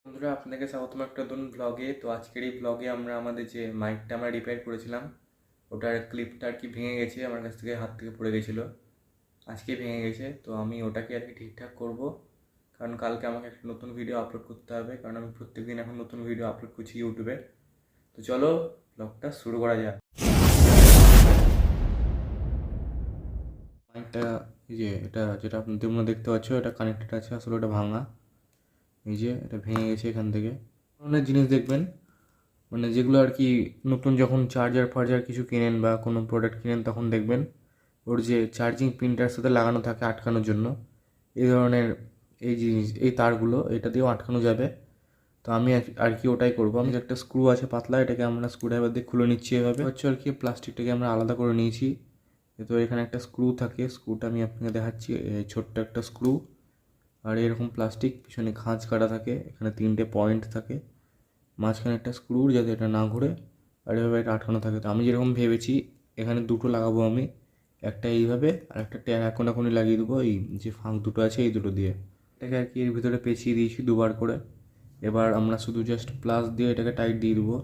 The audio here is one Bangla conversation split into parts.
বন্ধুরা, আপনাকে স্বাগতম একটা নতুন ব্লগে। তো আজকের এই ব্লগে আমরা আমাদের যে মাইকটা আমরা রিপেয়ার করেছিলাম, ওটার ক্লিপটা আর কি ভেঙে গেছে, আমার কাছ থেকে হাত থেকে পড়ে গেছিলো, আজকে ভেঙে গেছে। তো আমি ওটাকে আর কি ঠিকঠাক করব, কারণ কালকে আমাকে একটা নতুন ভিডিও আপলোড করতে হবে, কারণ আমি প্রত্যেকদিন এখন নতুন ভিডিও আপলোড করছি ইউটিউবে। তো চলো ব্লগটা শুরু করা যাক। মাইকটা এই যে এটা যেটা তোমরা দেখতে পাচ্ছ, এটা কানেক্টেড আছে, আসলে ওটা ভাঙা। এই যে এটা ভেঙে গেছে এখান থেকে। অনেক জিনিস দেখবেন, মানে যেগুলো আর কি নতুন যখন চার্জার ফার্জার কিছু কেনেন বা কোনো প্রোডাক্ট কিনেন, তখন দেখবেন ওর যে চার্জিং পিনটার সাথে লাগানো থাকে আটকানোর জন্য, এই ধরনের এই জিনিস, এই তারগুলো এটা দিয়েও আটকানো যাবে। তো আমি আর কি ওটাই করবো। আমি একটা স্ক্রু আছে পাতলা, এটাকে আমরা স্ক্রুড্রাইভার দিয়ে খুলে নিচ্ছি এভাবে। হচ্ছে আর কি প্লাস্টিকটাকে আমরা আলাদা করে নিয়েছি। তো এখানে একটা স্ক্রু থাকে, স্ক্রুটা আমি আপনাকে দেখাচ্ছি, ছোট্ট একটা স্ক্রু। আর এরকম প্লাস্টিক, পিছনে খাঁজ কাটা থাকে, এখানে 3টে পয়েন্ট থাকে, মাঝখানে একটা স্ক্রু যাতে এটা না ঘুরে, আর এভাবে এটা আটকানো থাকে। তো আমি যেরকম ভেবেছি এখানে দুটো লাগাবো আমি, একটা এইভাবে আর একটা এখনই লাগিয়ে দেবো এই যে ফাঁক দুটো আছে এই দুটো দিয়ে। এটাকে আর কি এর ভিতরে পেঁচিয়ে দিয়েছি দুবার করে। এবার আমরা শুধু জাস্ট প্লাস দিয়ে এটাকে টাইট দিয়ে দেবো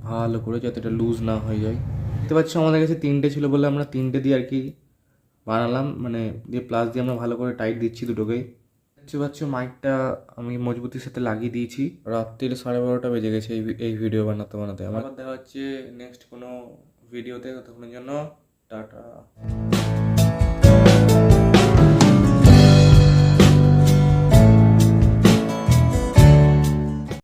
ভালো করে, যাতে এটা লুজ না হয়ে যায়। দেখতে পাচ্ছ আমাদের কাছে 3টে ছিল বলে আমরা 3টে দিয়ে আর কি বানালাম, মানে দিয়ে প্লাস দিয়ে আমরা ভালো করে টাইট দিচ্ছি দুটোকেই। দেখতে পাচ্ছ মাইকটা আমি মজবুতির সাথে লাগিয়ে দিয়েছি। রাত্রির 12:30 বেজে গেছে এই ভিডিও বানাতে বানাতে। আমার দেখা হচ্ছে নেক্সট কোনো ভিডিওতে, ততক্ষণের জন্য টাটা।